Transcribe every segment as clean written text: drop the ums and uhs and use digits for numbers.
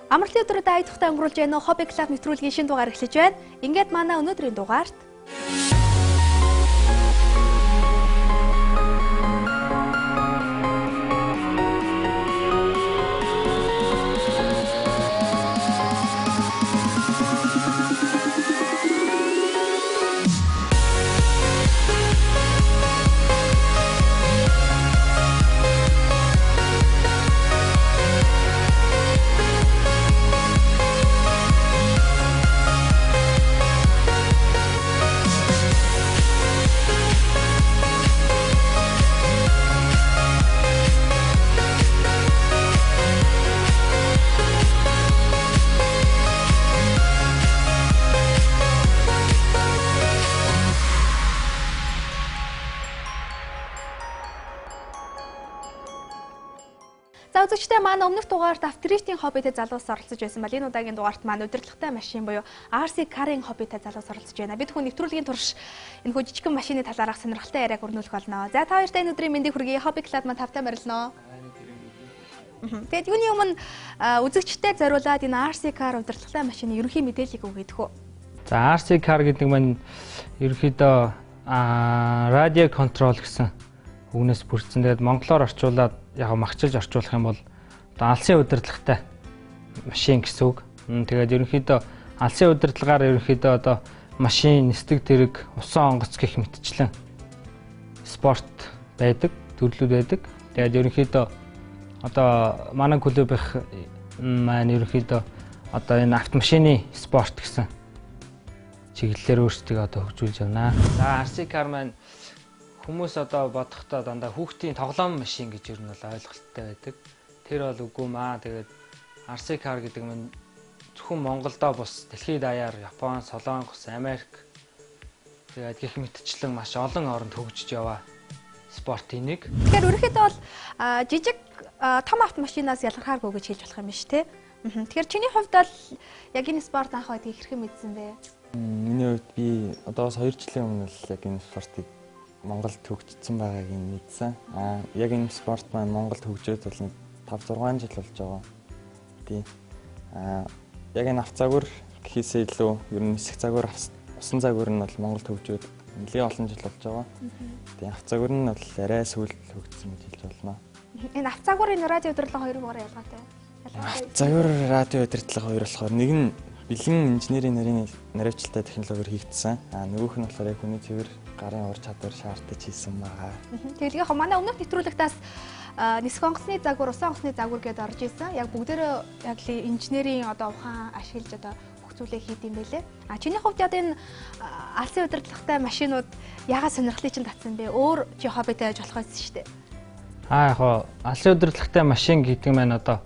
Амралтын өдрөд аятахтай өнгөрүүлж байна. Хобби клуб нэвтрүүлгийн шинэ дугаар эхлэж байна. Ингээд манай өнөөдрийн дугаарт үзэгчдээ манай өмнөх дугаарт авторитийн хоббитэй залуус оролцож байсан бол энэ удаагийн дугаарт маань удирдлагатай машин буюу RC Car-ын хоббитэй залуус оролцож байна. Бид хүн нэвтрүүлгийн турш энэ хөө жижигхэн машины талаарх сонирхолтой яриаг өрнүүлэх болно. За та хоёртай энэ өдрийн мэндийг хүргэе. Хобби клуб маань тавтай морилно. Тэгэд юуны өмнө үзэгчдээ зориулаад энэ RC Car удирдлагатай машины ерөнхий мэдээллийг өгөх үү? За RC Car гэдэг маань ерөнхийдөө радио контрол гэсэн үгнээс бүрдсэн. Тэгээд монголоор орчуулад яг магчилж орчуулах юм бол алсын удирдлагатай машин гэсэн үг. Тэгээд ерөнхийдөө алсын удирдлагаар ерөнхийдөө одоо машин, нисдэг тэрэг, усан онгоц гэх мэтчлэн спорт байдаг, төрлүүд байдаг. Тэгээд ерөнхийдөө одоо манай клубийнх маань ерөнхийдөө одоо энэ автомашины спорт гэсэн чиглэлээр өөрсдөө одоо хөгжүүлж байна. За RC Car маань хүмүүс одоо бодохдоо дандаа хүүхдийн тоглоом машин гэж ер нь бол ойлголттой байдаг. Тэр бол үгүй маа. Тэгээд RC Car гэдэг нь зөвхөн Монголдоо бус дэлхийд даяар Япон, Солонгос, Америк тэгээд гэх мэтчлэн маш олон оронд хөгжиж яваа спортын нэг. Тэгэхээр ерөнхийдөө бол жижиг том автомашинаас ялгархааргүй гэж хэлж болох юм биш үү? Тэгэхээр чиний хувьд бол яг энэ спорт анх удаа хэрхэн мэдсэн бэ? Миний хувьд би одоос 2 жилийн өмнө л яг энэ спортыг Монголд хөгжсөн байгааг мэдсэн. Яг энэ спорт маань Монголд хөгжөөд бол 5-6 жил болж байгаа. Тий. Яг энэ авцаагүр гэхээсээ илүү ер нь нисэх загвар, усан загвар нь бол Монголд хөгжөөд нэлээд олон жил болж байгаа. Тий. Авцаагүр нь бол арай сүүл хөгжсөн гэж хэлж болно. Энэ авцаагүрын радио удирдлага хоёрын ялгаатай. Авцаагүр радио удирдлага хоёр болохоор нэг нь бэлэн инженерийн нарийн наривчлалтай технологиор хийгдсэн. Нөгөөх нь болохоор яг хүний цэвэр гарын ур чадвар шаардаж хийсэн байгаа. Тэгээд яг манай өмнөх нэвтрүүлэгтээс нисэх онгоцны загвар, усан онгоцны загвар гэдээ орж исэн. Яг бүгдээрээ яг л инженерийн одоо ухаан ашиглаж одоо хөгжүүлээ хийд юм байлээ. Чиний хувьд яг энэ алсын удирдлагатай машинууд ягаад сонирхлыг чинь татсан бэ? Өөр чи хоббитэй байж болох байсан шүү дээ. Яг алсын удирдлагатай машин гэдэг маань одоо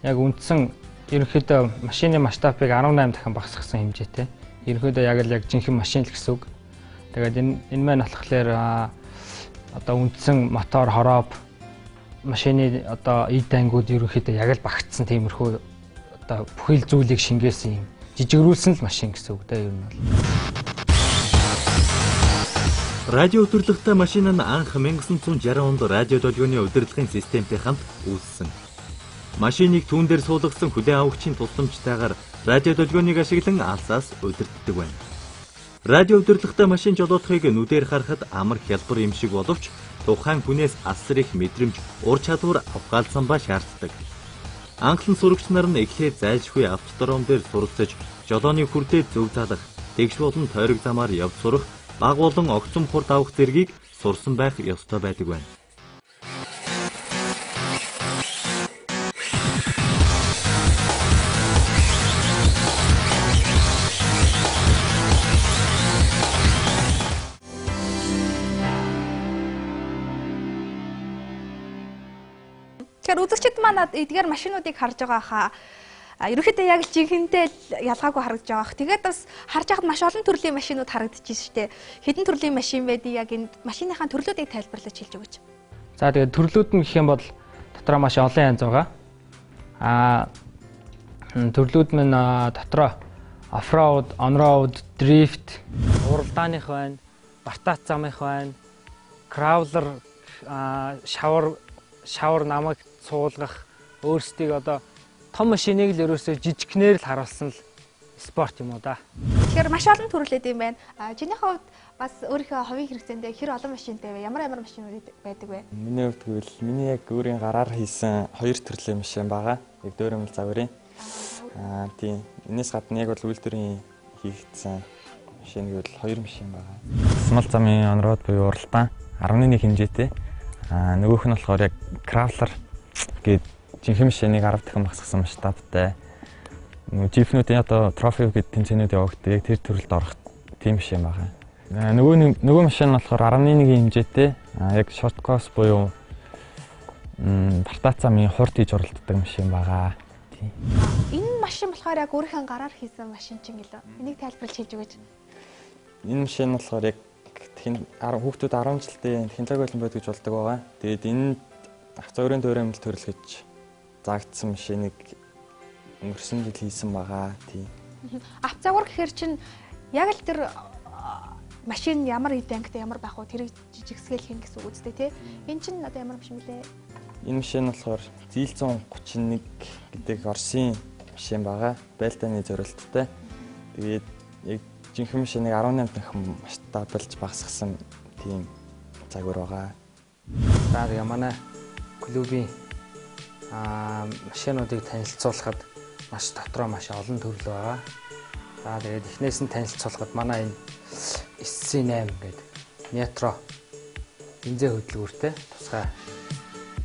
яг үндсэн ерөнхийдөө машины масштабыг 18 дахин багасгасан хэмжээтэй. Ерөнхийдөө яг л жинхэнэ машин л гэсэн үг. Тэгээд энэ маань болохоор одоо үндсэн мотор, хорооп, машины одоо эд ангууд ерөнхийдөө яг л багтсан тиймэрхүү одоо бүхэл зүйлийг шингээсэн юм. Жижигрүүлсэн л машин гэсэн үг дээ ер нь бол. Радио удирдлагатай машин нь анх 1960 онд радио долгионы удирдлагын системтэй хамт үүссэн. Машиныг түүн дээр суулгасан хүлээн авагчийн тусламжтайгаар радио долгионыг ашиглан алсаас удирддаг байна. Радио удирдлагатай машин жолоодохыг нүдээр харахад амар хялбар юм шиг боловч тухайн хүнээс асар их мэдрэмж, ур чадвар авгаалсан ба шаарддаг. Анхлан сурагч нар нь эхлээд зайлшгүй автодром дээр суралцаж, жолооны хүрдээ зөв залах, тэгш болон тойрог замаар явж сурах, баг болон огцом хурд авах зэргийг сурсан байх ёстой байдаг байна. Тэгэхээр үзэгчид маань эдгээр машинуудыг харж байгаа хаа ерөнхийдөө яг л жинхэнэтэй ялгаагүй харагдаж байгаа. Тэгээд бас харж байхад маш олон төрлийн машинууд харагдчихжээ шүү дээ. Хэдэн төрлийн машин байдгийг яг энэ машиныхаа төрлүүдийг тайлбарлаж хэлж өгөөч. За тэгээд төрлүүд нь гэх юм бол дотроо маш олон янз байгаа. Төрлүүд нь дотроо оффроуд, онроуд, дрифт, уралдааных байна, бартац замынх байна, краулер, шавар намайг суулгах, өөрсдийг одоо том машиныг л ерөөсөө жижигнээр л харуулсан л спорт юм уу да. Тэгэхээр маш олон төрлүүд юм байна. Чинийхээ хувьд бас өөрийнхөө хувийн хэрэгцээндээ хэр олон машинтай вэ? Ямар машинууд байдаг вэ? Миний хувьд гэвэл миний яг өөрийн гараар хийсэн 2 төрлийн машин байгаа. Яг дөөрөмөл загварын. Тийм. Энэс гадна яг бол үйлдвэрийн хийгдсэн машин гэвэл 2 машин байгаа. Смал замын онроод буюу уралдаан 11 хэмжээтэй. Нөгөөх нь болохоор яг Crawler гээд жинхэнэ машиныг 10 дахин багасгасан масштабтай. Жипнүүдийн одоо трофи гэдэг тэмцээнүүд явагддаг. Яг тэр төрөлд орох тийм машин байгаа. Нөгөө машин нь болохоор 11 хэмжээтэй. Яг short course буюу бартац замын хурд хийж оролддог машин байгаа. Тийм. Энэ машин болохоор яг өөрийнхөө гараар хийсэн машин чинь гэлээ. Энийг тайлбарлаж хэлж өгөөч. Энэ машин нь болохоор яг хүүхдүүд 10 жилдээ технологи олимпиад гэж болдог байгаа. Тэгээд энэ авцаагрын дөөрөмөл төрөлгөж заагдсан машиныг өнгөрсөн жил хийсэн байгаа. Тийм. Авцаагур гэхэр чинь яг л тэр машин ямар идэнктэй ямар байх вэ? Тэрийг жижигсгээл хийн гэсэн үг үстэй тий. Энэ чинь одоо ямар машин блэ? Энэ машин нь болохоор ZL-131 гэдэг Оросын машин байгаа. Байлдааны зорилттой. Тэгээд яг жинхэнэ машиныг 18 дахин масштабалж багасгасан тийм загвар байгаа. За тэгээ манай клубийн машинуудыг танилцуулахад маш дотроо маш олон төрөл байгаа. За тэгээд эхнээс нь танилцуулахад манай энэ SC8 гэдэг нитро бензин хөдөлгөөртэй тусгай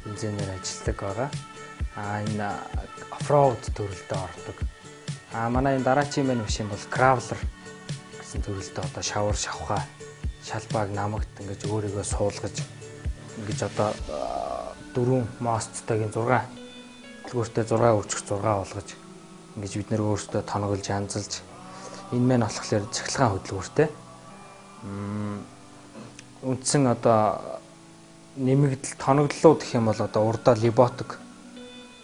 бензинээр ажилладаг байгаа. Энэ оффроуд төрөлдөө ордог. Манай энэ дараачийн мань машин бол Crawler гэсэн төрөлдөө одоо шавар шавхаа шалбааг намагт ингэж өөрийгөө суулгаж ингэж одоо 4 мостойгийн 6 хөдөлгөөртэй 6 өчг 6 болгож ингэж бид нэр өөрсдөө тоноголж янзалж энэ мань болохоор цахилгаан хөдөлгөөртэй. Үндсэн одоо нэмэгдэл тоноглолууд гэх юм бол одоо урдаа либотик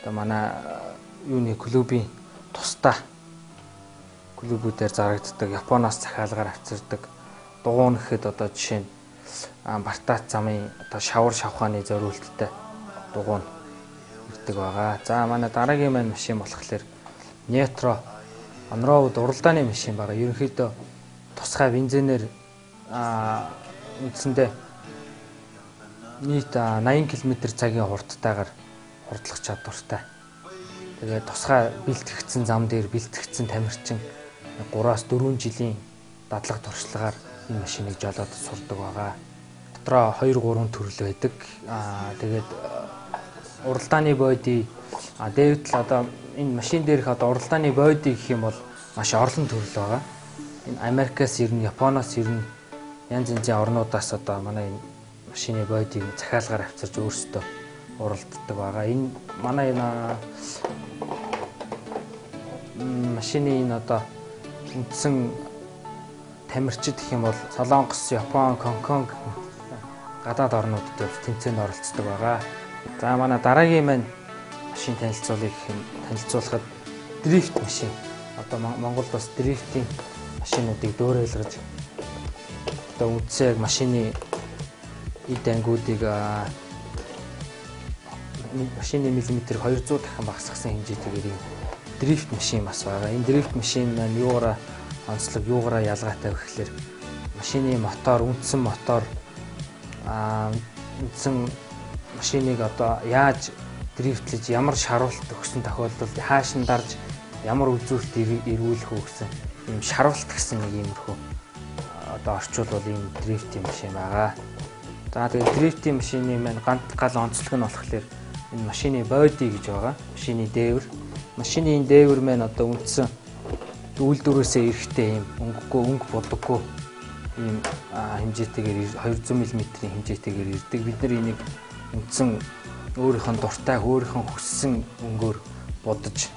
одоо манай юуны клубийн тусдаа клубүүдээр зарагддаг Японоос захиалгаар авчирдаг дугуун гэхэд одоо жишээ нь Бартац замын одоо шавар шавхааны зориулттай дугуун ирдэг байгаа. За манай дараагийн маань машин болохоор нитро онроуд уралдааны машин байгаа. Ерөнхийдөө тусгай бензинээр үндсэндээ нийт 80 км/цагийн хурдтайгаар хурдлах чадвартай. Тэгээд тусгай бэлтгэгдсэн зам дээр бэлтгэгдсэн тамирчин 3-4 жилийн дадлага туршлагаар энэ машиныг жолоод сурдаг байгаа. Дотроо 2-3 төрөл байдаг. Тэгээд уралдааны боди дээвтэл одоо энэ машин дээрх одоо уралдааны боди гэх юм бол маш орлон төрөл байгаа. Энэ Америкаас ирнэ, Японоос ирнэ, янз янзын орнуудаас одоо манай энэ машины бодиг захиалгаар авчирч өөрсдөө уралддаг байгаа. Энэ манай энэ машины энэ одоо үндсэн тамирчид гэх юм бол Солонгос, Япон, Гонконг гадаад орнуудад тэмцээнд оролцдог байгаа. За манай дараагийн маань машин танилцуулахад дрифт машин. Одоо Монголд бас дрифтийн машинуудыг дөөрөөлгөж одоо үндсээ яг машины эд ангиудыг машины миллиметр 200 дахин багасгасан хэмжээтэйгээр дрифт машин бас байгаа. Энэ дрифт машин маань юугаараа онцлог, юугаараа ялгаатай вэ гэхээр машины мотор, үндсэн мотор үндсэн машиныг одоо яаж дрифтлэж ямар шаруулт өгсөн тохиолдолд хааш нь дарж ямар үзүүлэлт эргүүлэх үү гэсэн ийм шаруулт гэсэн нэг иймэрхүү одоо орчуулбал ийм дрифтийн машин байгаа. За тэгээд дрифтийн машины маань гал онцлог нь болохоор энэ машины боди гэж байгаа. Машины дээвэр. Машины энэ дээвэр маань одоо үндсэн үйлдвэрээсээ эрэхтэй ийм өнгөгүй, өнгө будаггүй ийм хэмжээтэйгээр 200 мм-ийн хэмжээтэйгээр ирдэг. Бид нар энийг үндсэн өөрийнх нь дуртай, өөрийнх нь хүссэн өнгөөр будаж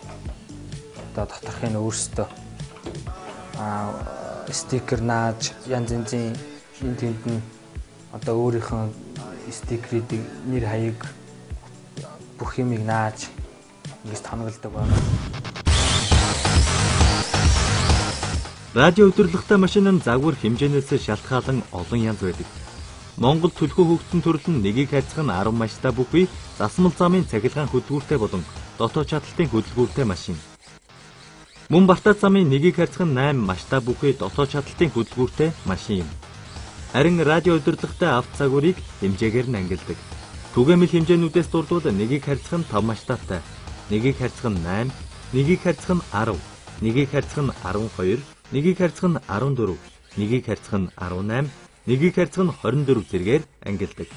одоо доторхын өөрсдөө стикер нааж янз янзын энэ тэнд нь одоо өөрийнхөө стикерийг нэр хаяг бүх юмыг нааж ингэж тоноглодог байна. Радио өдөрлөгтэй машин нь загвар хэмжээнээс шалтгаалan олон янз байдаг. Монгол түлхүү хөгжсөн төрөл нь нэгийг хайцах нь 10 маштай бүхий засмал замын цахилгаан хөдөлгөөртэй болон дотоод чадалтын хөдөлгүүртэй машин. Мөн Балтад замын нэгийг харьцах нь 8 масштаб бүхий дотоод чадалтын хөдөлгүүртэй машин юм. Харин радио удирдлагатай автозагварыг хэмжээгээр нь ангилдаг. Түгээмэл хэмжээнүүдээс дурдвал нэгийг харьцах нь 5 масштабтай, нэгийг харьцах нь 8, нэгийг харьцах нь 10, нэгийг харьцах нь 12, нэгийг харьцах нь 14, нэгийг харьцах нь 18, нэгийг харьцах нь 24 зэргээр ангилдаг.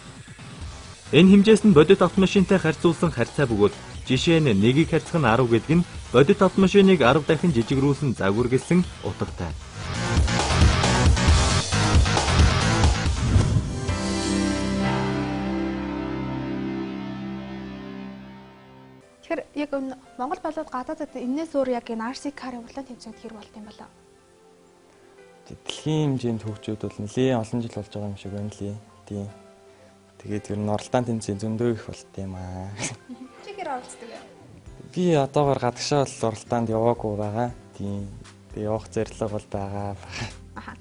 Энэ хэмжээс нь бодит автомашинтай харьцуулсан харьцаа бөгөөд жишээ нь нэгийг харьцах нь 10 гэдэг нь бодит автомашиныг 10 дахин жижигрүүлсэн загвар гэсэн утгатай. Тэгэхээр яг Монгол болоод гадаадд энэс өөр яг энэ RC car-ын улаан тэмцээнд хэр болт юм болоо? Дэлхийн хэмжээнд хөгжөөд бол нэлээд олон жил болж байгаа юм шиг байна лээ. Тийм. Тэгээд ер нь оролдоон тэмцээн зөндөө их болт юм аа. Чи хэр оролцдог вэ? Би одоогоор гадагшаа бол оролдоонд яваагүй байгаа. Тийм. Тэгээ явах зорилго бол байгаа.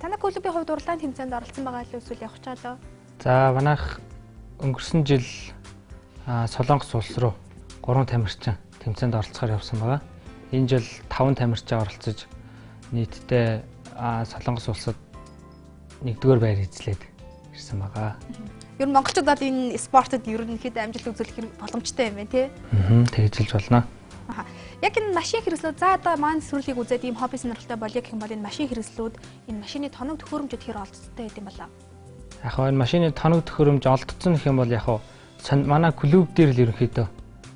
Танай клубын хувьд уралдаан тэмцээнд оролцсон байгаа л эсвэл явах чалаа? За манайх өнгөрсөн жил Солонгос улс руу 3 тамирчин тэмцээнд оролцохоор явсан байгаа. Энэ жил 5 тамирчин оролцож нийтдээ Солонгос улсад 1-р байр эзлээд ирсэн байгаа. Ер нь монголчуудад энэ спортод ерөнхийдөө амжилт үзүүлэх боломжтой юм байна тий? Тэгж хэлж болно. Яг энэ машин хэрэгслүүд за одоо маань сүрлийг үзээд ийм хобби сонирхолтой болё гэх юм бол энэ машин хэрэгслүүд энэ машины тоног төхөөрөмжөд хэр олдцтой гэдэг юм болоо? Яг энэ машины тоног төхөөрөмж олдсон гэх юм бол яг манай клуб дээр л ерөнхийдөө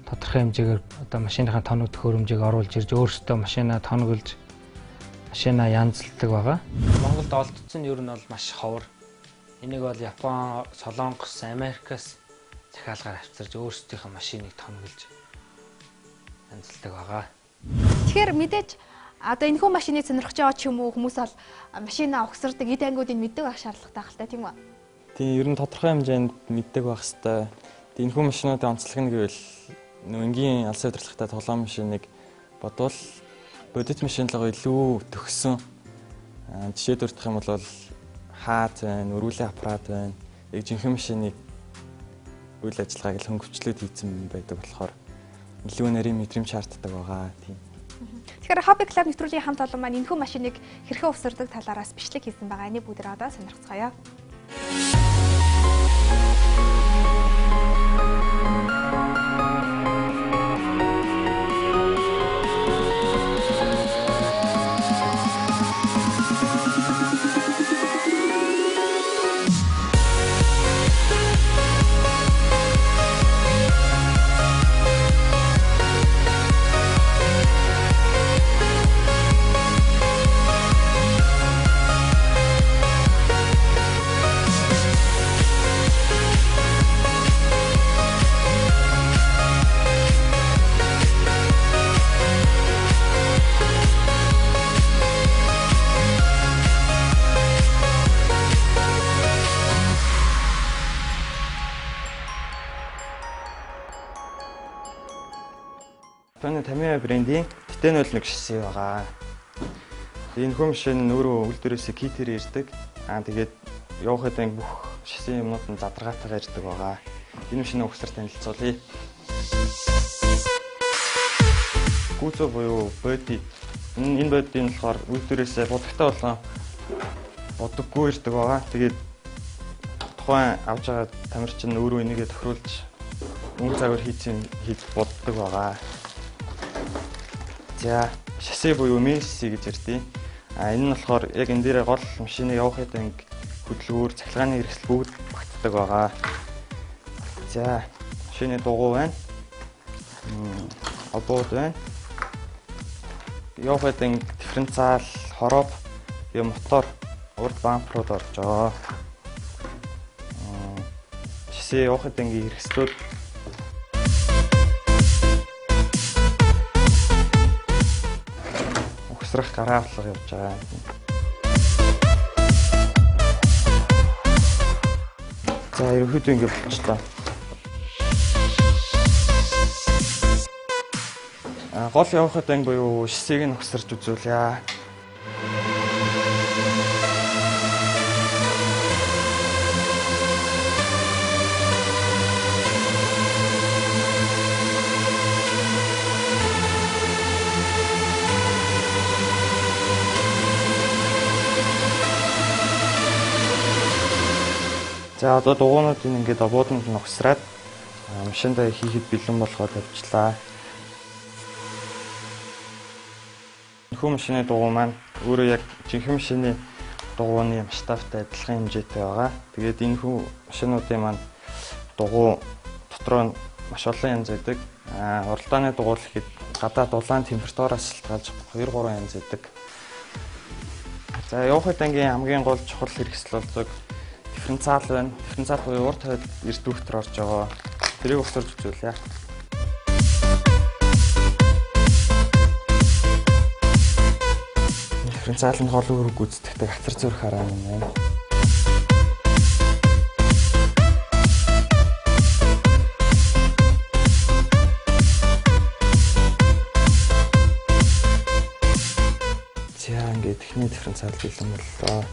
тодорхой хэмжээгээр одоо машиныхаа тоног төхөөрөмжийг оруулж ирж өөрсдөө машинаа тоноглож машинаа янзалдаг байгаа. Монголд олдсон нь ер нь бол маш ховор. Энийг бол Япон, Солонгос, Америкаас захиалгаар авчирж өөрсдийнхөө машиныг тоноглож янзалдаг байгаа. Тэгэхээр мэдээж одоо энэ хүн машиныг сонирхож байгаа ч юм уу хүмүүс бол машинаа угсардаг эд ангиудыг мэддэг байх шаардлагатай байх та тийм үү? Тийм ер нь тодорхой хэмжээнд мэддэг байх хэвээр. Энэ хүн машинуудын онцлог нь гэвэл энгийн алсын удирдлагатай тоглоом машиныг бодвол бодит машинлогоо илүү төгссөн. Жишээ дурдах юм бол хаад байна, өргөлийн аппарат байна. Яг жинхэнэ машиныг үйл ажиллагааг л хөнгөвчлөөд хийсэн байдаг болохоор илүү нарийн мэдрэмж шаарддаг байгаа тийм. Тэгэхээр хобби клуб нэвтрүүлгийн хамт олон маань энэхүү машиныг хэрхэн увсардаг талаараас бичлэг хийсэн байгаа. Энийг бүгд одоо сонирхцгаая. Таны Tamiya брендийн Titan 01 шасси байгаа. Энэ хүн машин өөрөө үйл дээрээсээ китээр ирдэг. Тэгээд явахад бүх шасси юмнууд нь задаргаатайгаар ирдэг байгаа. Энэ машины угсар танилцуулъя. Гүцөө буюу боди. Энэ боди нь болохоор үйл дээрээсээ будагтай болон бодоггүй ирдэг байгаа. Тэгээд тухайн авж байгаа тамирчин өөрөө энийгээ тохируулж өнгө загвар хийж боддог байгаа. За, шасси буюу main шасси гэж ярьдیں۔ Энэ нь болохоор яг энэ дээр гол машины явахад хөдөлгүүр, цахилгааны хэрэгсэл бүгд багтдаг байгаа. За, машины дугуй байна. Обод байна. Явахад дифференциал, хороб, мотор, урд бамперууд орж байгаа. Шасси явахад хэрэгслүүд угсрах гараа автлага явж байгаа. За ерөнхийдөө ингэ болчихлоо. Гол явахад буюу шассиг нь угсарч үзүүлье. За одоо дугуйнуудыг ингээд бууданд нь угсраад машиндаа хийхэд бэлэн болгоод авчлаа. Энэхүү машины дугуй маань өөрөө яг жинхэнэ машины дугуйны масштабтай адилхан хэмжээтэй байгаа. Тэгээд энэхүү машинуудын маань дугуй дотроо маш олон янз байдаг. Уралдааны дугуй гэхэд гадаад улаан температураас шалтгаалж 2-3 янз байдаг. За явахад ангийн хамгийн гол чухал хэрэгсэл болдог дифференциал байна. Дифференциал буюу урт хойд эрд дүүхтэр орж байгаа. Тэрийг угсарч үзүүлье. Дифференциал нь гол үүрэг гүйцэтгэдэг хацар зүрх хараа юм байна. Техник дифференциал бэлэн боллоо.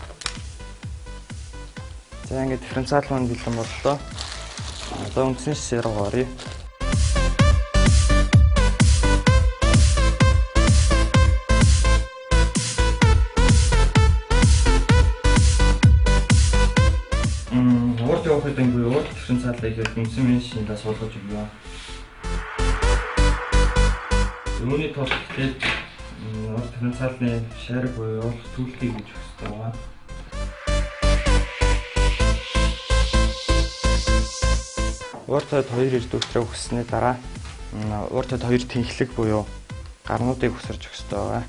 За ингээд дифференциал маань бэлэн боллоо. Одоо үндсэн шишээ рүү оръё. Урд явахад ингээд урд дифференциалыг үндсэн шишээндээ суулгаж өгье. Үүний тулд тэгээд дифференциалны шарг буюу түлхий гэж өгсөн байгаа. Урт хойд 2 эрд дүүхтрээ өгснээ дараа урт хойд 2 тэнхлэг буюу гарнуудыг өсөрж өгсөн байгаа.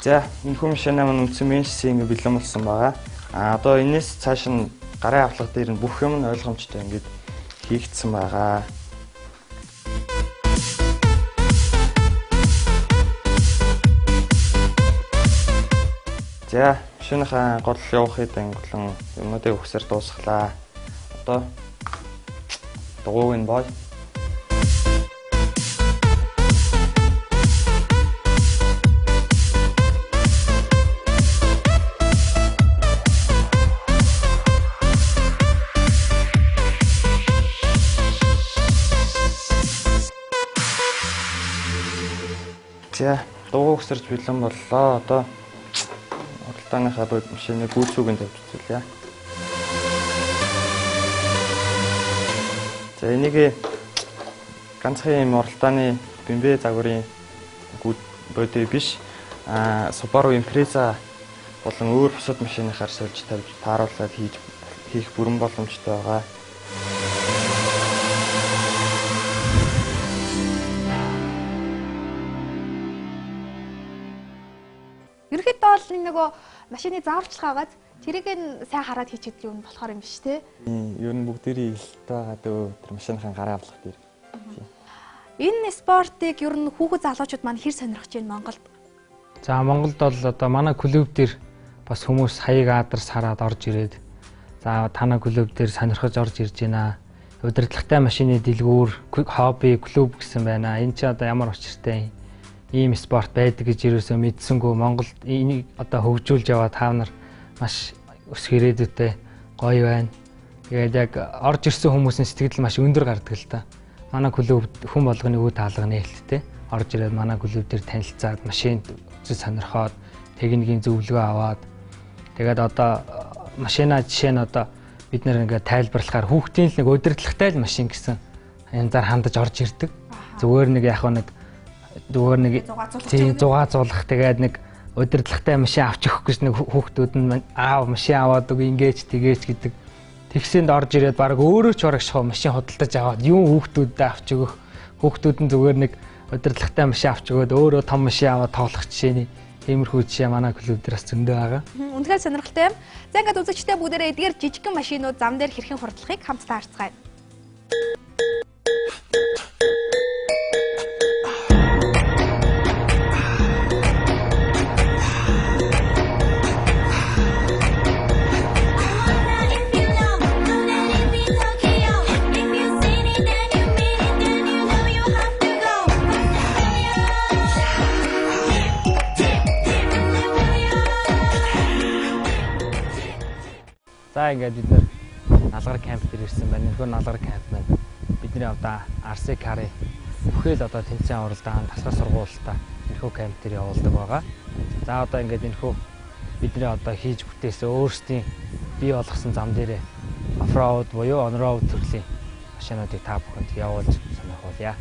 За энэхүү машинаа маань үндсэн мен шишээ ингээ бэлэн болсон байгаа. Одоо энэс цааш нь гарын авлага дээр нь бүх юм нь ойлгомжтой ингээд хийгдсэн байгаа. За машиныхаа гол явахыг ангилан юмнуудыг өгсөр дуусглаа. Одоо дугуйг нь боо. За дугуй өсөрч бэлэн боллоо. Одоо уралдааныхаа бод машины гүйцүүгэнд тавьж үзүүлье. За энийг ганцхан юм уралдааны бэмбэ загварын бодой биш. Subaru Impreza болон өөр бусад машиныхаар сольж тавьж тааруулаад хийх бүрэн боломжтой байгаа. Ерөнхийдөө бол нөгөө машины зааварчилгаагаад тэрийг нь сайн хараад хийчихэд юм болохоор юм биш те. Ер нь бүгдээрээ илт байгаа дөө тэр машиныхаа гарын авлага дээр. Энэ спортыг ер нь хүүхэд залуучууд маань хэр сонирхож байна Монголд? За Монголд бол одоо манай клуб дээр бас хүмүүс хаяг адарс хараад орж ирээд за танай клуб дээр сонирхож орж ирж байна. Удирдлагатай машины дэлгүүр, хобби клуб гэсэн байна. Энэ ч одоо ямар учиртай ийм спорт байдаг гэж юусоо мэдсэнгүү Монголд энийг одоо хөгжүүлж яваад та нар маш өсөх ирээдүйтэй гоё байна. Тэгээд яг орж ирсэн хүмүүсийн сэтгэл маш өндөр гардаг л та. Манай клуб хүн болгоны үе таалга нээлттэй. Орж ирээд манай клуб дээр танилцаад машинд үзэж сонирхоод техникийн зөвлөгөө аваад тэгээд одоо машина жишээ нь одоо бид нэр ингээд тайлбарлахаар хүүхдийн л нэг удирдлагатай л машин гэсэн янзаар хандаж орж ирдэг. Зүгээр нэг яг нэг зүгээр нэг зугаацуулах тэгээд нэг удирдлагатай машин авч өгөх гэж нэг хүүхдүүд нь аав машин аваад үг ингэж тэгээч гэдэг тэгсэнд орж ирээд баг өөрөө ч урагшхоо машин худалдаж аваад юу хүүхдүүдэд авч өгөх хүүхдүүд нь зүгээр нэг удирдлагатай машин авч өгөөд өөрөө том машин аваад тоглох жишээний тиймэрхүү жишээ манай клуб дээр бас зөндөө байгаа. Үнэхээр сонирхолтой юм. За ингээд үзэгчтэй бүгдээрээ эдгээр жижигхэн машинууд зам дээр хэрхэн хурдлахыг хамтдаа харцгаая. За ингээд бид нэр налгар камп дээр ирсэн байна. Нөхөр налгар камп байна. бидний одоо RC Car-ийн бүхэл одоо тэмцээн оролдоон тасгал сургуультаа энэхүү камп дээр явуулдаг байгаа. За одоо ингээд энэхүү бидний одоо хийж бүтээсэн өөрсдийн бий болгосон зам дээрээ оффроуд буюу онроуд төрлийн машинуудыг та бүхэнд явуулж сонирхуулъя.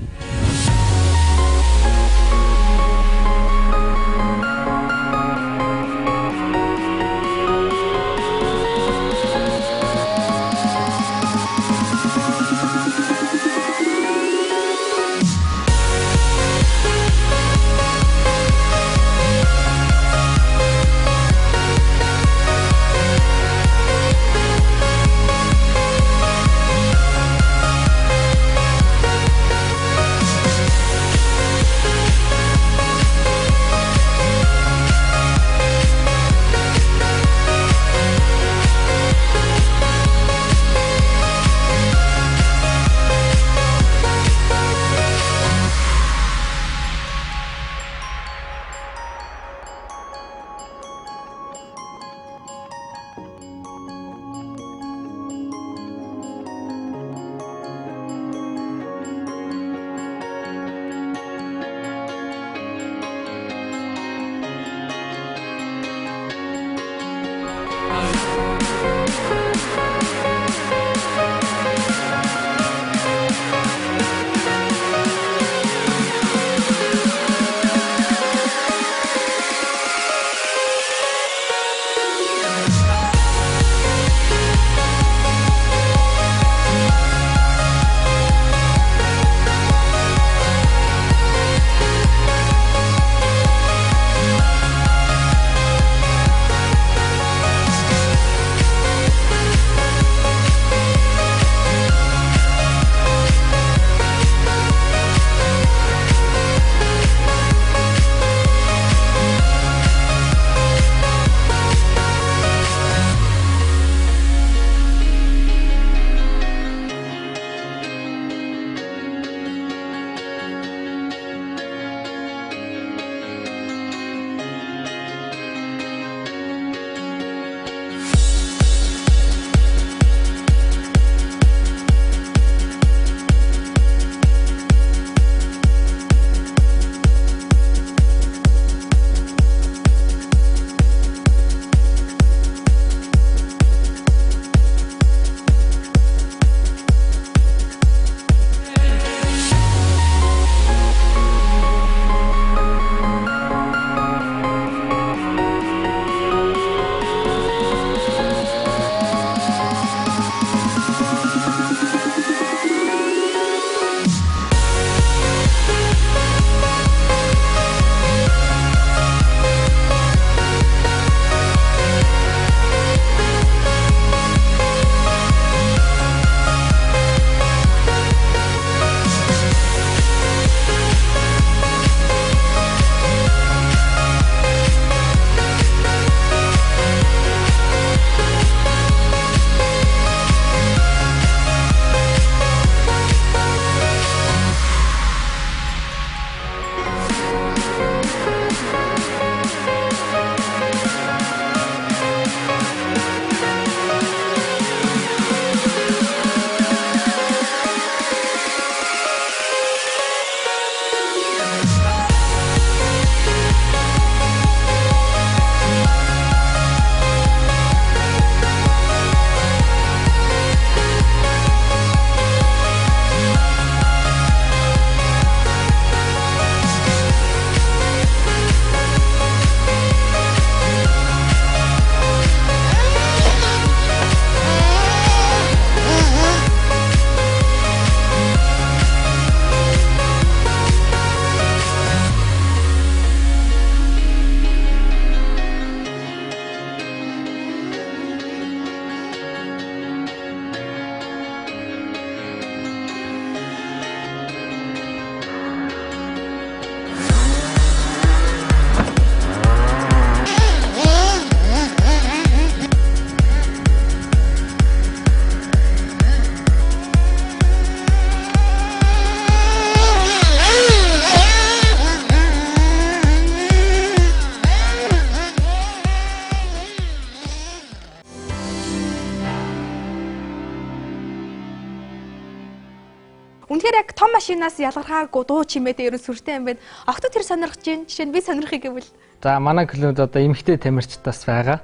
том машинаас ялгархаагүй дуу чимээтэй ерөн сүртэй юм байна. Огт тэр сонирхож байна. Жишээ нь би сонирхыг гэвэл. За манай клубд одоо эмэгтэй тамирчдаас байгаа.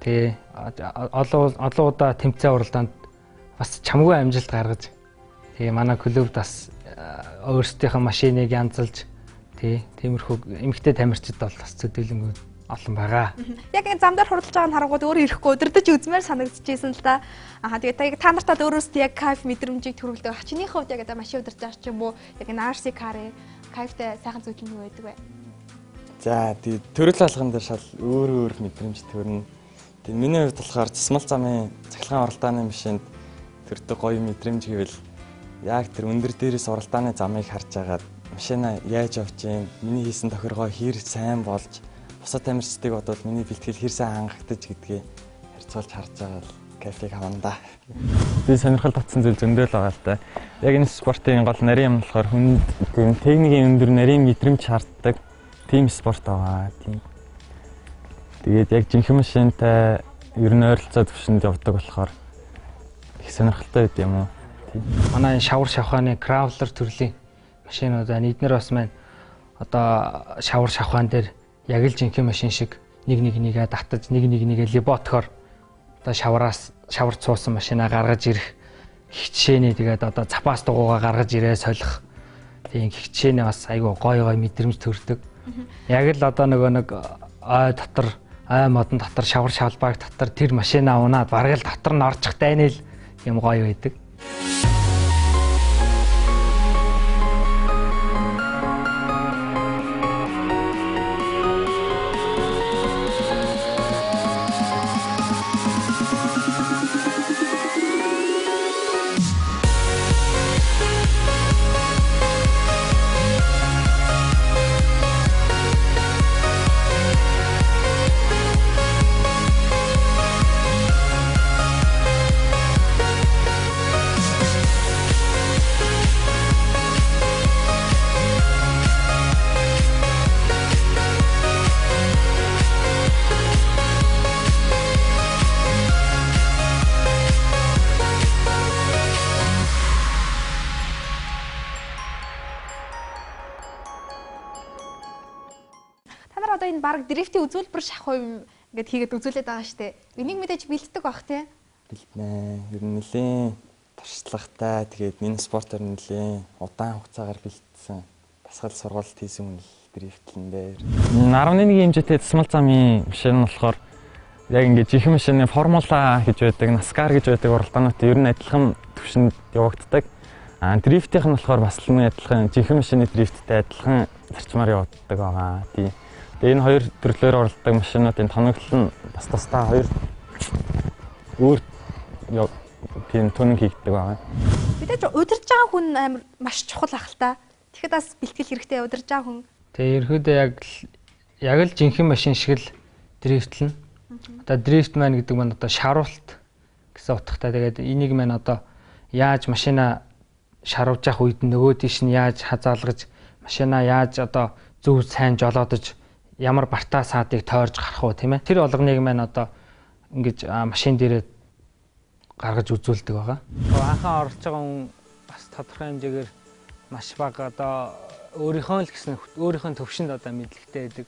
Тэгээ олон удаа тэмцээн уралдаанд бас чамгүй амжилт гаргаж. Тэгээ манай клубд бас өөрсдийнхөө машиныг янзалж тиймэрхүү эмэгтэй тамирчид бол бас төдийлөнгөө олон байгаа. Яг энэ зам дээр хуралж байгаа нь харангууд өөрөө ирэхгүй өдөрдөж үзмээр санагдчихсэн л да. Тэгээд та нартаа өөрөөсөө яг кайф мэдрэмжийг төрүүлдэг. Чиний хувьд яг одоо машин удирж байгаа ч юм уу яг энэ RC car-ийн кайфтай сайхан зүйл нь юу байдаг вэ? За тэгээд төрөл алган дээр шал өөр мэдрэмж төрнө. Тэгээд миний хувьд болохоор засмал замын цахилгаан уралдааны машинд төрдөг гоё мэдрэмж гэвэл яг тэр өндөр дээрээс уралдааны замыг харж агаад машина яаж явж юм, миний хийсэн тохиргоо хэр сайн болж бусад тамирчдыг бодвол миний бэлтгэл хэр сайн хангагдаж гэдгээ харьцуулж харж байгаа л кайфыг авна да. Би сонирхол татсан зүйл зөндөл байгаа л та. Яг энэ спортын гол нарийн юм болохоор хүнд техникийн өндөр нарийн мэдрэмж шаарддаг тим спорт байгаа. Тийм. Тэгээд яг жинхэнэ машинтай ер нь ойролцоо төвшөнд явдаг болохоор их сонирхолтой байд юм уу. Тийм. Манай шавар шавхааны кравлер төрлийн машинуудаа эднэр бас маань одоо шавар шавхаан дээр яг л жинхэнэ машин шиг нэгээ татаж нэгээ либотхоор одоо шавар цуусан машинаа гаргаж ирэх хичээний тэгээд одоо запас дугуугаа гаргаж ирээ солих тийм хичээний бас айгүй гой мэдрэмж төрдөг. Яг л одоо нэг ой модон дотор шавар шалбааг дотор тэр машинаа унаад бараг л дотор нь орчих дайнал юм гоё байдаг. Бараг дрифтийн үзүүлбэр шахах юм ингээд хийгээд үзүүлээд байгаа штэ. Энийг мэдээж бэлддэг бах тий. Бэлднэ. Ер нь нэлийн туршлагатай тэгээд энэ спортоор нэлийн удаан хугацаагаар бэлдсэн дасгал сургалт хийсэн хүн дрифтлэн дээр. 11 хэмжээтэй засмал замын машин нь болохоор яг ингээд жинхэнэ машины формула гэж байдаг, наскар гэж байдаг уралдаанууд ер нь адилхан төвшөнд явагддаг. Дрифтийнх нь болохоор бас л адилхан жинхэнэ машины дрифттэй адилхан зарчмаар явагддаг байгаа. Тийм. Энэ хоёр төрлөөр оролцдог машинуудын тоноглол нь бас тусдаа хоёр өөр тийм тоног хийгддэг байгаа. Мэдээж удирж байгаа хүн амар маш чухал ах л та. Тэгэхэд бас бэлтгэл хэрэгтэй удирж байгаа хүн. Тэгээ ерөөдөө яг л жинхэнэ машин шиг л дрифтлэн. Одоо дрифт маань гэдэг маань одоо шаруулт гэсэн утгатай. Тэгээд энийг маань одоо яаж машина шаруулж явах үед нөгөө тийш нь яаж хазаалгаж машина яаж одоо зөв сайн жолоодож ямар бартаа саадыг тойрж гарах уу тийм ээ. Тэр олгоныг маань одоо ингэж машин дээрээ гаргаж үзүүлдэг байгаа. Анхаа оролцож байгаа хүн бас тодорхой хэмжээгээр маш бага одоо өөрийнхөө л гэсэн өөрийнхөө төвшөнд одоо мэдлэгтэй байдаг.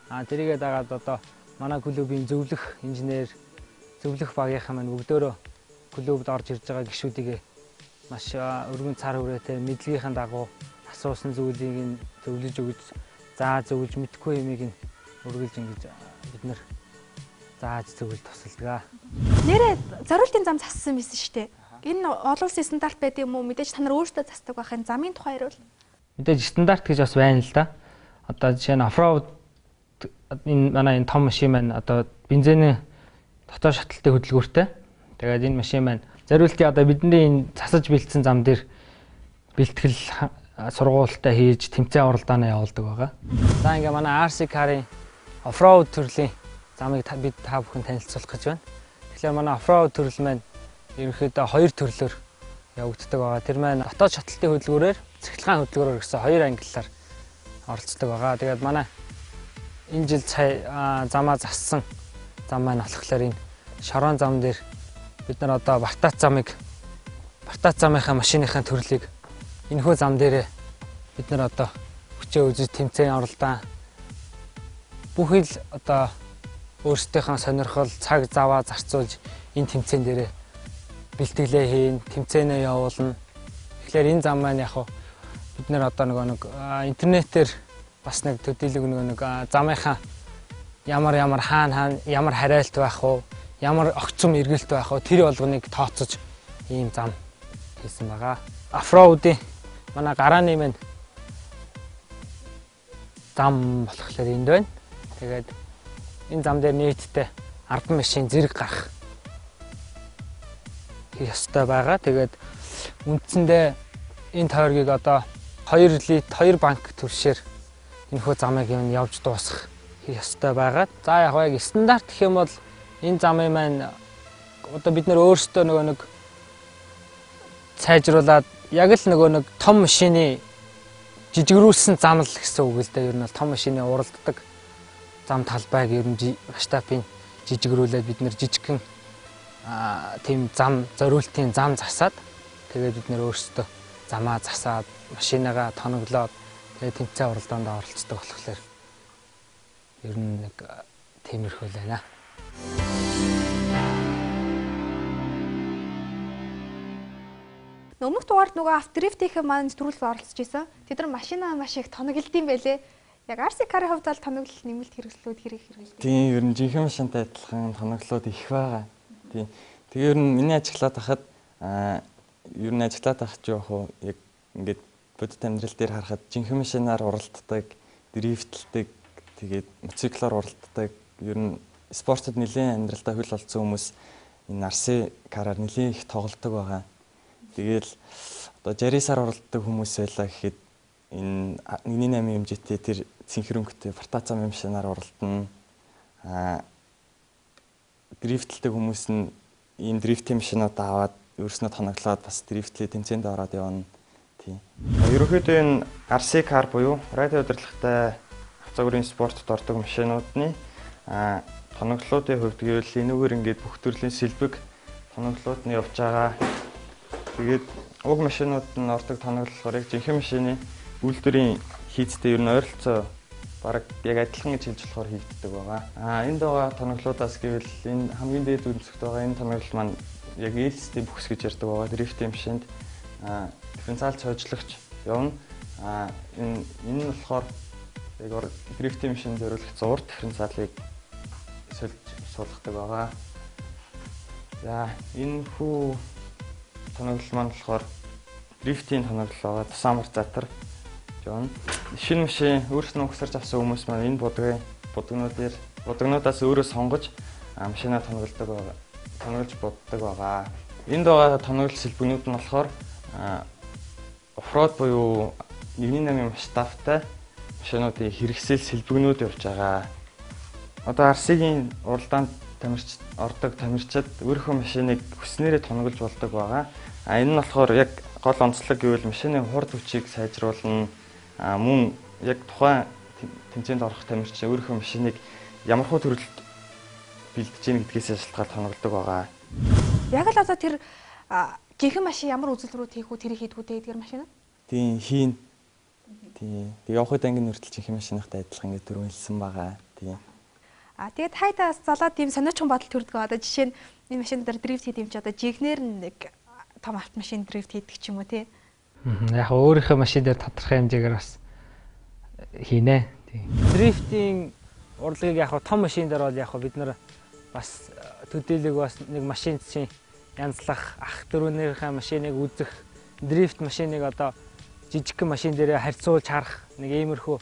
Тэрийгээ дагаад одоо манай клубын зөвлөх инженер, зөвлөх багийнхан маань бүгдөө клубд орж ирж байгаа гишүүдийг маш өргөн цар хүрээтэй мэдлэгийнхэн дагуу асуусан зүйлийг нь зөвлөж өгч зөвлөж мэдхгүй юмыг нь өргөлж ингэж бид нар зааж зөвлөлт тусалдаг. Нэрээ зориултын зам зассан байсан шүү дээ. Энэ олон улсын стандарт байд юм уу? Мэдээж та нар өөрсдөө засдаг байх энэ замын тухай ярил. Мэдээж стандарт гэж бас байна л да. Одоо жишээ нь офроуд энэ манай энэ том машин маань одоо бензиний дотоод шаталтай хөдөлгөөртэй. Тэгээд энэ машин маань зориултын одоо бидний энэ засаж бэлдсэн зам дээр бэлтгэл сургуультай хийж тэмцээн уралдаанаа явуулдаг байгаа. За ингээ манай RC car-ийн офроуд төрлийн замыг бид та бүхэн танилцуулах гэж байна. Тэгэхээр манай офроуд төрөл маань ерөнхийдөө хоёр төрлөөр явагддаг байгаа. Тэр маань дотоод шаталтын хөдөлгөөрөөр, цахилгаан хөдөлгөөрөөр гэсэн хоёр ангиллаар оролцдог байгаа. Тэгээд манай энэ жил замаа зассан зам маань болохоор энэ шорон зам дээр бид нар одоо Бартац замынхаа машиныхаа төрлийг энэхүү зам дээрээ бид нар одоо хүчээ үзэж тэмцээн оролдоо бүхэл одоо өөрсдийнхөө сонирхол цаг заваа зарцуулж энэ тэмцээн дээрээ бэлтгэлээ хийн, тэмцээнээ явуулна. Тэгэхээр энэ зам маань яг бид нар одоо нэг интернетээр бас нэг төдийлөг нэг замынхаа ямар хаана ямар хараалт байх уу, ямар огцом эргэлт байх уу тэр болгоныг тооцож ийм зам хийсэн байгаа. Оффроудын манай гарааны минь зам болохоор энд байна. Тэгээд энэ зам дээр нийтдээ 10 машин зэрэг гарах ёстой байгаа. Тэгээд үндсэндээ энэ тойргийг одоо 2 лит 2 банк түвшээр энэхүү замыг явж дуусгах ёстой байгаа. За яг стандарт гэх юм бол энэ замын маань одоо бид нөр өөрсдөө нэг сайжруулад яг л нэг том машины жижигрүүлсэн зам л гэсэн үг л дээ. Ер нь бол том машины уралддаг зам талбайг ер нь масштабын жижигрүүлээд бид нэр жижигхэн тийм зам зориултын зам засаад тэгээд бид нэр өөрсдөө замаа засаад машинагаа тоноглоод тэгээд тэмцээн уралдаанд оролцдог болохоор ер нь нэг тиймэрхүү л байна. Өмнөх дугаард нөгөө авторифтийн маань нэвтрүүлэг оролцож исэн. Тэд нар машинаа маш их тоноглолтын байлээ. Яг RC Car-ийн хувьд бол тоноглол нэмэлт хэрэгслүүд хэрэглэдэг. Тийм, ер нь жинхэнэ машинтай адилхан тоноглолууд их байгаа. Тийм. Тэгээ ер нь миний ажиглаад байхад ер нь ажиглаад байх ч яг яг ингээд бодит амьдрал дээр харахад жинхэнэ машинаар уралддаг, дрифтлдэг, тэгээд моциклоор уралддаг, ер нь спортод нэлийн амьдралдаа хөл олцсон хүмүүс энэ RC Car-аар нэлийн их тоглодог байгаа. Тэгэл одоо 60-аар уралддаг хүмүүс байлаа гэхэд энэ 1.8 хэмжээтэй тэр цэнхэрөнгөтэй фортацаа машинаар уралдана. Дрифтлдэг хүмүүс нь ийм дрифтийн машинууд аваад өөрснөө тоноглоод бас дрифтлээ тэмцээнд ороод явна. Тийм. Ерөнхийдөө энэ RC Car буюу радио удирдлагатай автогрийн спортод ордог машинуудны тоноглолтын хувьд гэвэл энэгээр ингээд бүх төрлийн сэлбэг тоноглолт нь явж байгаа. Тэгээд уг машинууд нь ордог тоноглолоор яг жинхэнэ машины үйлдвэрийн хийцтэй ер нь ойролцоо бараг яг адилхан гэж хэлж болохоор хийгддэг байгаа. Энд байгаа тоноглолоодаас гэвэл энэ хамгийн дээд үнэлцэгт байгаа энэ тоноглол маань яг LSD бүхс гэж ярьдаг байгаа. Дрифтийн машинд дифференциал цоожлагч явна. Энэ нь болохоор яг дрифтийн машинд зориулагдсан урд дифференциалыг суулгадаг байгаа. За энэ хүү тоноглол маань болохоор дрифтийн тоноглол байгаа. Тусаамар затар жон. Шинэ машин өөрснөө угсарч авсан хүмүүс маань энэ будагнуудаас өөрөө сонгож машинаа тоглож боддог байгаа. Энд байгаа тоноглол сэлбэгнүүд нь болохоор оффроуд буюу 1.8 масштабтай машинуудын хэрэгсэл сэлбэгнүүд явж байгаа. Одоо RC-ийн уралдаанд ордог тамирчид өөрийнхөө машиныг хүснээрээ тоноглож болдог байгаа. Энэ нь болохоор яг гол онцлог гэвэл машины хурд хүчийг сайжруулна. Мөн яг тухайн тэмцээнд орох тамирч өөрийнхөө машиныг ямар хөө төрөлд бэлдэж гин гэдгээс шалтгаалж тоноглодог байгаа. Яг л одоо тэр жинхэнэ машин ямар үзэл рүү тийх үү тэрийг хийдгүү тэгээд машин нь? Тийм, хийн. Тийм. Тэг явхад ангийн нүртэл жинхэнэ машинтай адилхан ингэ дөрөв хэлсэн байгаа. Тийм. Тэгээд хайдаас залаад тийм сонирхолтой бодол төрдөг. Одоо жишээ нь энэ машинаар дрифт хийх юм чи одоо жигнэр нэг том автомашин дрифт хийдэг ч юм уу тий. Яг өөрийнхөө машин дээр тодорхой хэмжээгээр бас хийнэ. Тийм. Дрифтийн урлагийг яг том машин дээр бол яг бид нар бас төдийлөг бас нэг машин чинь янзлах ах дөрөвнийхээ машиныг үзэх дрифт машиныг одоо жижигхэн машин дээрээ харьцуулж харах нэг иймэрхүү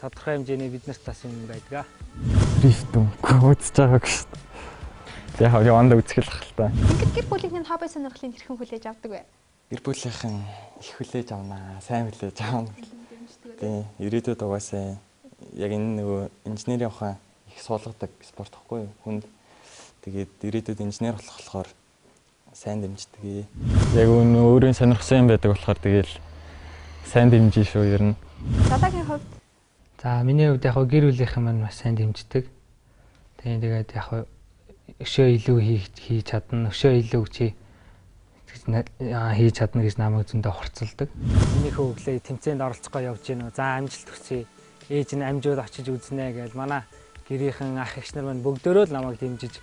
тодорхой хэмжээний биднэрт бас юм байдаг. Дрифт үзэж байгааг шүү дээ. Яг яванда үзэх л хэл та. Ингээд гэр бүлийн хобби сонирхлын хэрхэн хүлээж авдаг вэ? Гэр бүлийнхэн их хүлээж авнаа, сайн хүлээж авна. Тийм, ирээдүйд угаасаа яг энэ нөгөө инженерийн ухаан их суулгадаг спорт гэхгүй юу? Хүнд тэгээд ирээдүйд инженер болохоор сайн дэмждэг. Яг өөрийн сонирхсан юм байдаг болохоор тэгэл сайн дэмжиж шүү ер нь. Залаагийн хувьд за миний хувьд яг гэр бүлийнхэн маань маш сайн дэмждэг. Тэгээд яг өшөө илүү хийж чадна, өшөө илүү чи хийж чадна гэж намайг зөндөө хурцлдаг. Миний хөө өглөө тэмцээнд оролцохоо явж гинөө. За амжилт хүсье. Ээж нь амжууд очиж үзнэ гэж манай гэрийнхэн ах эгч нар маань бүгдөө л намайг дэмжиж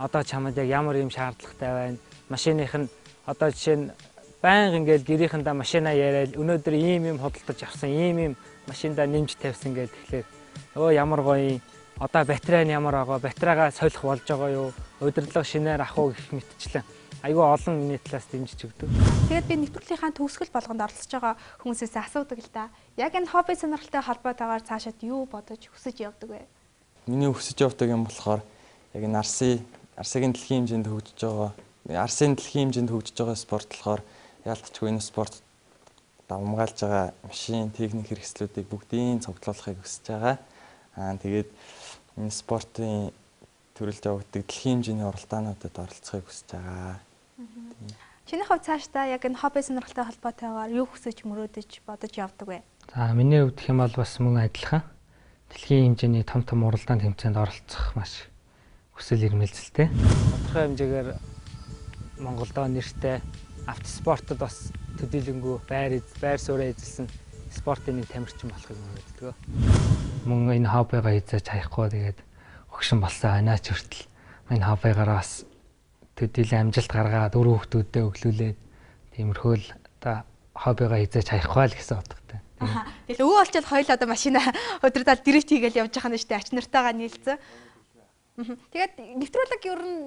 одоо чамд яг ямар юм шаардлагатай байна. Машиных нь одоо жишээ нь байнга ингээл гэрийнхэндээ машина яриад өнөөдөр ийм юм худалдаж авсан, ийм машиндаа нэмж тавьсан гэдэг тэгэхээр өө ямар гоё. Одоо батарей нь ямар байгаа, батарейгаа солих болж байгаа юу? Удирдлага шинээр ах уу гэх мэтчлэн айгүй олон миний талаас дэмжиж өгдөг. Тэгээд би нэвтрүүлгийнхаа төгсгөл болгонд оролцож байгаа хүмүүсээс асуудаг л да. Яг энэ хобби сонирхолтой холбоотойгоор цаашаад юу бодож хүсэж явдаг вэ? Миний хүсэж явдаг юм болохоор яг энэ Арсын дэлхийн хэмжээнд хөгжиж байгаа. Арсын дэлхийн хэмжээнд хөгжиж байгаа спорт болохоор яалтчгүй энэ спорт давмгаалж байгаа машин, техник хэрэгслүүдийг бүгдийг цуглуулахыг хүсэж байгаа. Тэгээд энэ спортын төрөлж явагддаг дэлхийн хэмжээний уралдаануудад оролцохыг хүсэж байгаа. Чиний хувьд цаашдаа яг энэ хобби сонирхолтой холбоотойгоор юу хүсэж мөрөөдөж бодож явдаг вэ? За миний хувьд хэм бол бас мөн адилхан. Дэлхийн хэмжээний том уралдаан тэмцээнд оролцох маш хүсэл эрмэлзэлтэй. Тодорхой хэмжээгээр Монголдоо нэртэй автоспортод бас төдийлөнгөө байр суурь эзэлсэн спортын нэг тамирчин болохыг мөрөөддөг. Мөн энэ хоббигаа хийж чадахгүй тэгээд өгшин болсон анаач хүртэл энэ хоббигаараа бас төдийлөн амжилт гаргаад өр хүүхдүүдэд өглүүлээд тиймэрхүү л одоо хоббигаа хийж чадахгүй л гэсэн утгатай. Тэгэл өвөө олчод хоёул одоо машина өдрөдөө дрифт хийгээл явж байгаа нь шүү дээ. Ач нартайгаа нийлцэн. Тэгээд нэвтрүүлэг ер нь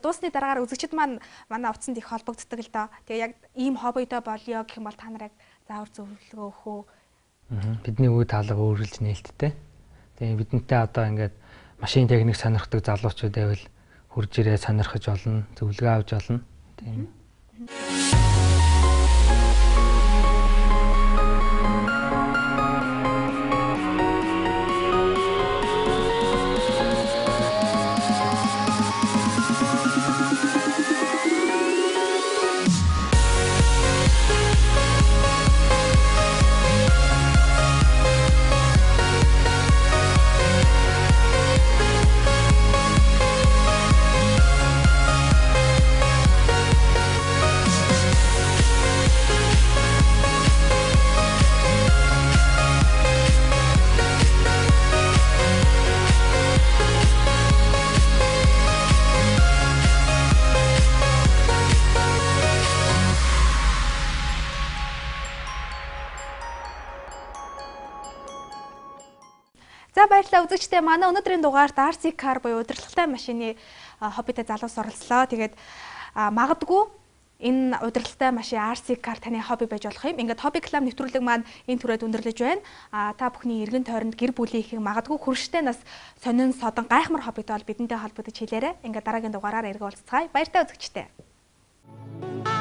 дуусны дараагаар үзэгчид маань манай утсанд их холбогддог л доо. Тэгээ яг ийм хоббитой болёо гэх юм бол та нарыг заавар зөвлөгөө өгөх үү? Бидний үе таалга өөрлөж нээлттэй. Тэгээ бидэнтэй одоо ингээд машин техник сонирхдаг залуучууд байвал хурж ирээ сонирхож олно, зөвлөгөө авч олно. Тийм. За баярлалаа үзэгчдээ манай өнөөдрийн дугаарт RC Car буюу удирдлагатай машины хоббитэй залуус оролцлоо. Тэгээд магадгүй энэ удирдлагатай машин RC Car таны хобби байж болох юм. Ингээд хобби клуб нэвтрүүлэг маань энэ түрээд өндөрлөж байна. Та бүхний эргэн тойронд гэр бүлийнхээ магадгүй хүрштэй нас сонин содон гайхмар хоббитой бол бидэнтэй холбогдож хэлээрэй. Ингээд дараагийн дугаараар эргүүлцгаая. Баяртай үзэгчдээ.